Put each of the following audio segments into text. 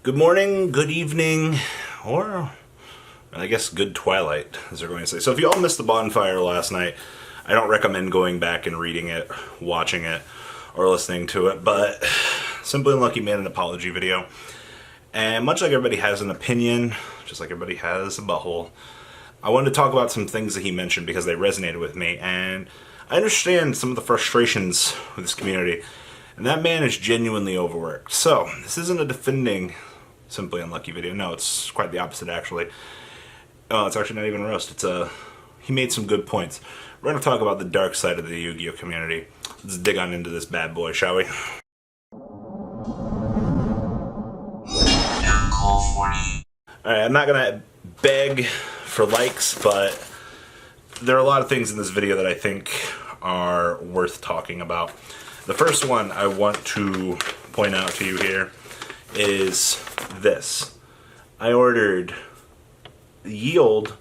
Good morning, good evening, or I guess good twilight, as they're going to say. So if you all missed the bonfire last night, I don't recommend going back and reading it, watching it, or listening to it, but Simply Unlucky made an apology video. And much like everybody has an opinion, just like everybody has a butthole, I wanted to talk about some things that he mentioned because they resonated with me, and I understand some of the frustrations with this community, and that man is genuinely overworked. So, this isn't a defending Simply Unlucky video. No, it's quite the opposite, actually. Oh, it's actually not even a roast. He made some good points. We're going to talk about the dark side of the Yu-Gi-Oh community. Let's dig on into this bad boy, shall we? Alright, I'm not going to beg for likes, but there are a lot of things in this video that I think are worth talking about. The first one I want to point out to you here is this. I ordered ye old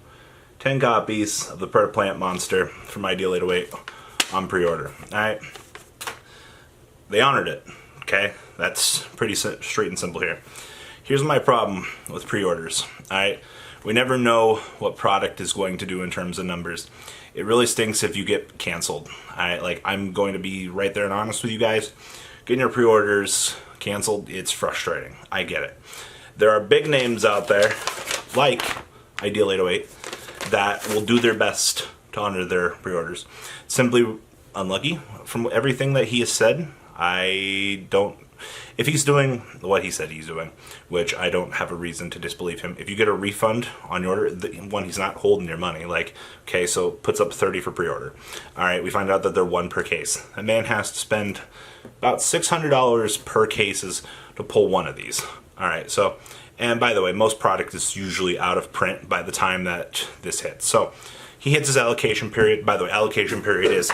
10 copies of the Predator Plant Monster from Ideal 808 on pre-order. Alright? They honored it. Okay? That's pretty straight and simple here. Here's my problem with pre-orders. Alright? We never know what product is going to do in terms of numbers. It really stinks if you get canceled. I'm going to be right there and honest with you guys. Getting your pre-orders canceled, it's frustrating. I get it. There are big names out there, like Ideal 808, that will do their best to honor their pre-orders. Simply Unlucky, from everything that he has said, if he's doing what he said he's doing, which I don't have a reason to disbelieve him, if you get a refund on your order, he's not holding your money. Okay, so puts up 30 for pre-order. Alright, we find out that they're one per case. A man has to spend about $600 per cases to pull one of these. Alright, so, and by the way, most product is usually out of print by the time that this hits. So, he hits his allocation period. By the way, allocation period is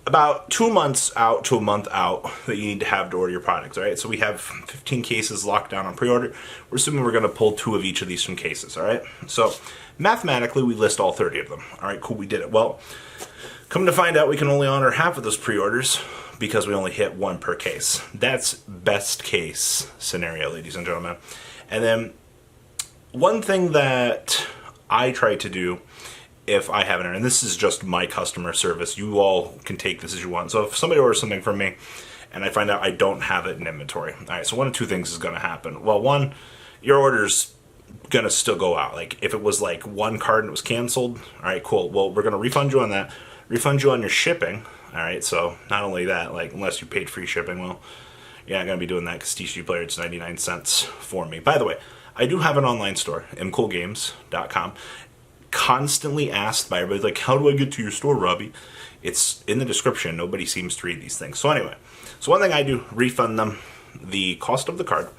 about 2 months out to a month out that you need to have to order your products, alright? So we have 15 cases locked down on pre-order. We're assuming we're going to pull 2 of each of these from cases, alright? So mathematically, we list all 30 of them. Alright, cool, we did it. Well, come to find out, we can only honor half of those pre-orders because we only hit 1 per case. That's best case scenario, ladies and gentlemen. And then one thing that I try to do if I have an error, and this is just my customer service, you all can take this as you want. So if somebody orders something from me and I find out I don't have it in inventory, alright, so one of two things is going to happen. Well, one, your order's going to still go out. Like, if it was like one card and it was canceled, alright, cool. Well, we're going to refund you on that, refund you on your shipping, alright, so not only that, like, unless you paid free shipping, well, you're not going to be doing that because TCG Player, it's 99 cents for me. By the way, I do have an online store, mcoolgames.com. Constantly asked by everybody, like, how do I get to your store, Robbie? It's in the description. Nobody seems to read these things. So anyway, so one thing I do, refund them the cost of the card,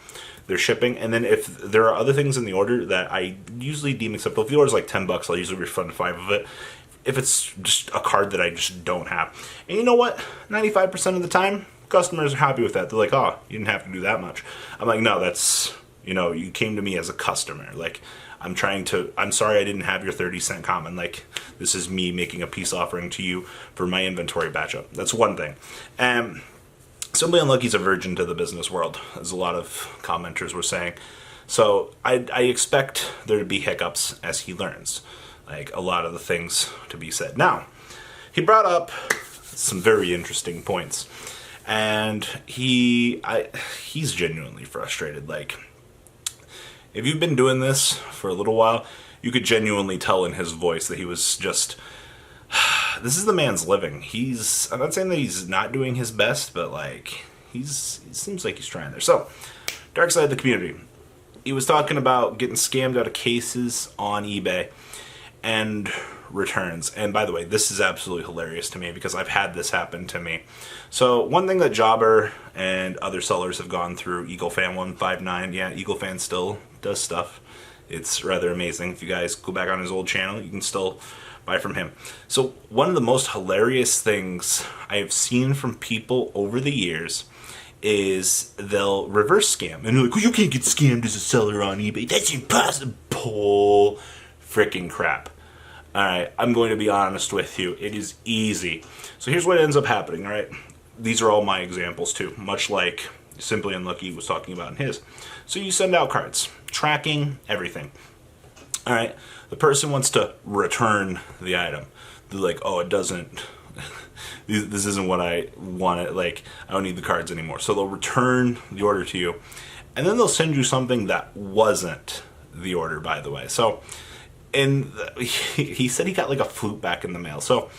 their shipping, and then if there are other things in the order that I usually deem acceptable, if the order's like $10, I'll usually refund 5 of it. If it's just a card that I just don't have. And you know what? 95% of the time, customers are happy with that. They're like, oh, you didn't have to do that much. I'm like, no, that's, you came to me as a customer. Like, I'm sorry I didn't have your 30-cent common. Like, this is me making a peace offering to you for my inventory batch up. That's one thing. Simply Unlucky's a virgin to the business world, as a lot of commenters were saying. So I expect there to be hiccups as he learns. Like, a lot of the things to be said. Now, he brought up some very interesting points. And he's genuinely frustrated. Like, if you've been doing this for a little while, you could genuinely tell in his voice that he was just, this is the man's living. I'm not saying that he's not doing his best, but like, it seems like he's trying there. So, dark side of the community. He was talking about getting scammed out of cases on eBay and returns. And by the way, this is absolutely hilarious to me because I've had this happen to me. So one thing that Jobber and other sellers have gone through, EagleFan159, yeah, EagleFan still does stuff. It's rather amazing. If you guys go back on his old channel, you can still buy from him. So one of the most hilarious things I have seen from people over the years is they'll reverse scam. And they're like, well, you can't get scammed as a seller on eBay. That's impossible. Freaking crap. Alright, I'm going to be honest with you. It is easy. So here's what ends up happening, alright? These are all my examples too, much like Simply Unlucky was talking about in his. So you send out cards, tracking everything. All right, the person wants to return the item. They're like, oh, it doesn't, this isn't what I wanted, like, I don't need the cards anymore. So they'll return the order to you, and then they'll send you something that wasn't the order, by the way. So, and he said he got like a flute back in the mail. So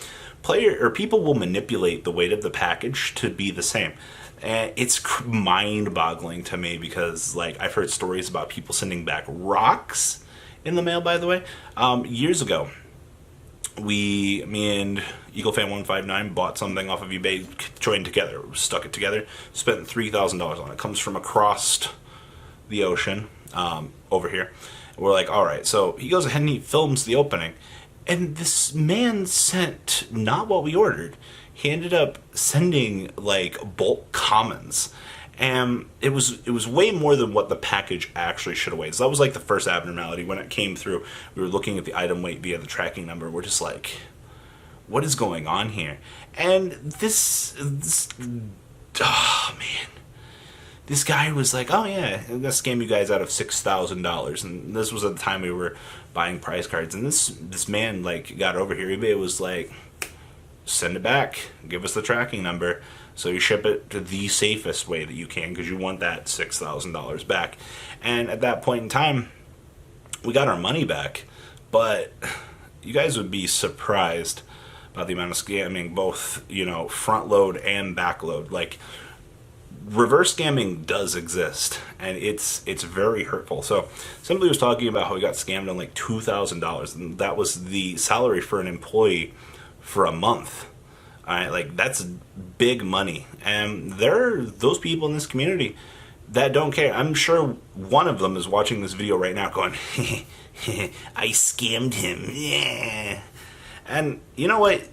people will manipulate the weight of the package to be the same. And it's mind-boggling to me because, like, I've heard stories about people sending back rocks in the mail, by the way. Years ago, me and EagleFan159 bought something off of eBay, joined together, stuck it together, spent $3,000 on it. It comes from across the ocean over here. We're like, all right. So he goes ahead and he films the opening. And this man sent not what we ordered. He ended up sending like bulk commons. And it was way more than what the package actually should have weighed. So that was like the first abnormality. When it came through, we were looking at the item weight via the tracking number. We're just like, what is going on here? And this oh man. This guy was like, oh yeah, I'm gonna scam you guys out of $6,000. And this was at the time we were buying prize cards. And this man like got over here. eBay was like, send it back. Give us the tracking number. So you ship it to the safest way that you can because you want that $6,000 back. And at that point in time, we got our money back. But you guys would be surprised about the amount of scamming, both, front load and back load. Like, reverse scamming does exist, and it's very hurtful. So somebody was talking about how he got scammed on like $2,000, and that was the salary for an employee for a month. All right, like that's big money, and there are those people in this community that don't care. I'm sure one of them is watching this video right now going, I scammed him, yeah. And you know what?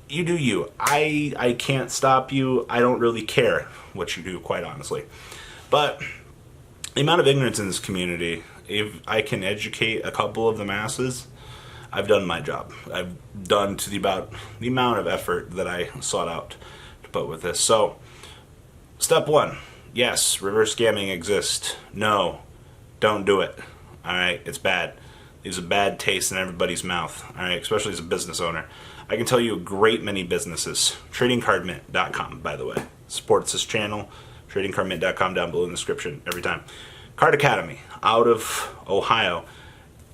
You do you. I can't stop you. I don't really care what you do, quite honestly. But the amount of ignorance in this community, if I can educate a couple of the masses, I've done my job. I've done to the amount of effort that I sought out to put with this. So, step one, yes, reverse scamming exists. No, don't do it. Alright, it's bad. Leaves a bad taste in everybody's mouth. Alright, especially as a business owner. I can tell you a great many businesses. TradingCardMint.com, by the way, supports this channel. TradingCardMint.com down below in the description every time. Card Academy out of Ohio.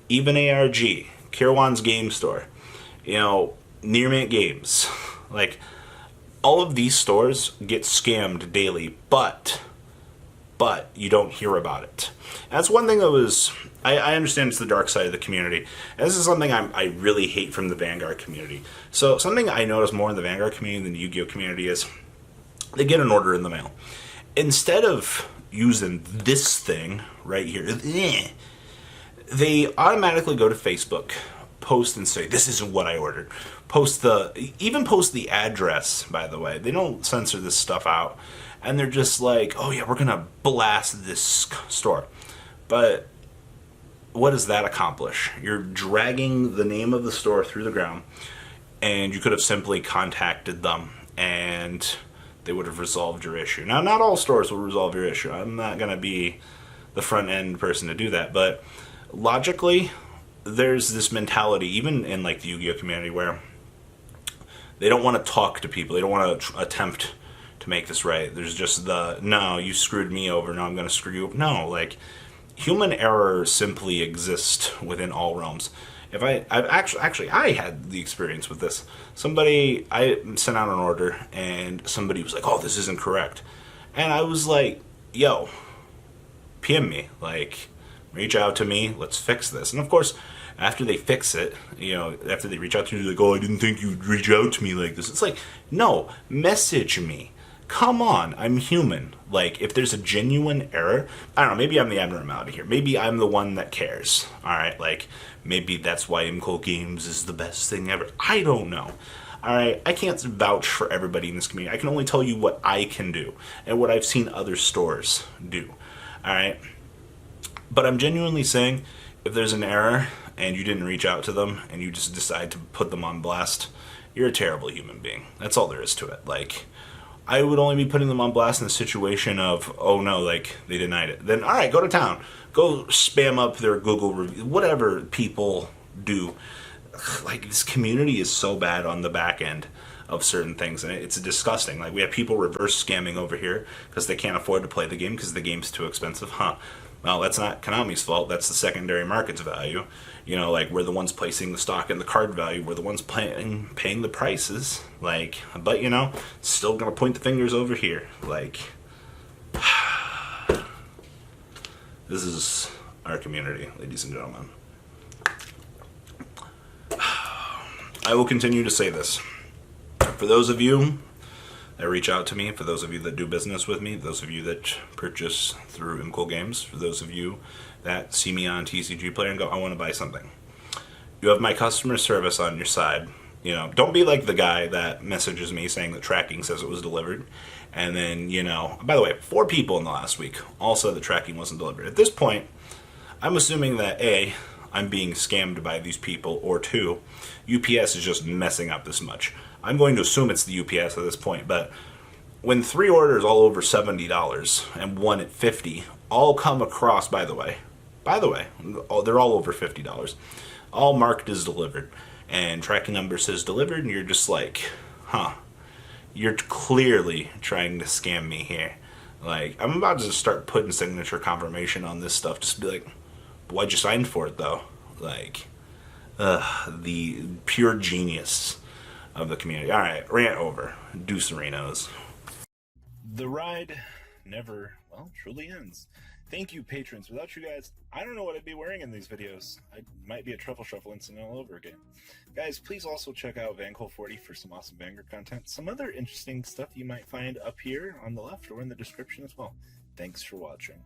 Even ARG. Kirwan's Game Store. Near Mint Games. Like, all of these stores get scammed daily, but you don't hear about it. And that's one thing that was, I understand it's the dark side of the community. And this is something I really hate from the Vanguard community. So something I notice more in the Vanguard community than the Yu-Gi-Oh community is they get an order in the mail. Instead of using this thing right here, they automatically go to Facebook, post and say, this isn't what I ordered. Post the address, by the way. They don't censor this stuff out. And they're just like, oh yeah, we're going to blast this store. But what does that accomplish? You're dragging the name of the store through the ground, and you could have simply contacted them, and they would have resolved your issue. Now, not all stores will resolve your issue. I'm not going to be the front-end person to do that, but logically, there's this mentality, even in like the Yu-Gi-Oh community, where they don't want to talk to people. They don't want to attempt to make this right. There's just no, you screwed me over, now I'm going to screw you up. No, like, human error simply exists within all realms. I've actually I had the experience with this. I sent out an order, and somebody was like, oh, this isn't correct. And I was like, yo, PM me, like, reach out to me, let's fix this. And of course, after they fix it, after they reach out to me, like, oh, I didn't think you'd reach out to me like this. It's like, no, message me. Come on, I'm human. Like, if there's a genuine error, I don't know, maybe I'm the abnormality here. Maybe I'm the one that cares. Alright, like, maybe that's why MCole Games is the best thing ever. I don't know. Alright, I can't vouch for everybody in this community. I can only tell you what I can do and what I've seen other stores do. Alright? But I'm genuinely saying, if there's an error and you didn't reach out to them and you just decide to put them on blast, you're a terrible human being. That's all there is to it. Like, I would only be putting them on blast in the situation of, oh no, like they denied it. Then, all right, go to town. Go spam up their Google review, whatever people do. Like, this community is so bad on the back end of certain things, and it's disgusting. Like, we have people reverse scamming over here because they can't afford to play the game because the game's too expensive. Huh. Well, that's not Konami's fault. That's the secondary market's value. You know, like, we're the ones placing the stock and the card value. We're the ones paying the prices. Like, but, you know, still gonna point the fingers over here. Like, this is our community, ladies and gentlemen. I will continue to say this. For those of you that reach out to me, for those of you that do business with me, those of you that purchase through Imco Games, for those of you that see me on TCG Player and go, I want to buy something. You have my customer service on your side. You know, don't be like the guy that messages me saying that tracking says it was delivered. And then, you know, by the way, 4 people in the last week all said the tracking wasn't delivered. At this point, I'm assuming that A, I'm being scammed by these people, or 2, UPS is just messing up this much. I'm going to assume it's the UPS at this point, but when 3 orders all over $70 and 1 at $50 all come across, by the way, they're all over $50, all marked as delivered, and tracking number says delivered, and you're just like, huh, you're clearly trying to scam me here. Like, I'm about to start putting signature confirmation on this stuff, just be like, why'd you sign for it, though? Like, the pure genius of the community. All right, rant over. Deucerinos. The ride never, well, truly ends. Thank you, patrons. Without you guys, I don't know what I'd be wearing in these videos. I might be a truffle shuffle incident all over again. Guys, please also check out Vanquil40 for some awesome Vanguard content. Some other interesting stuff you might find up here on the left or in the description as well. Thanks for watching.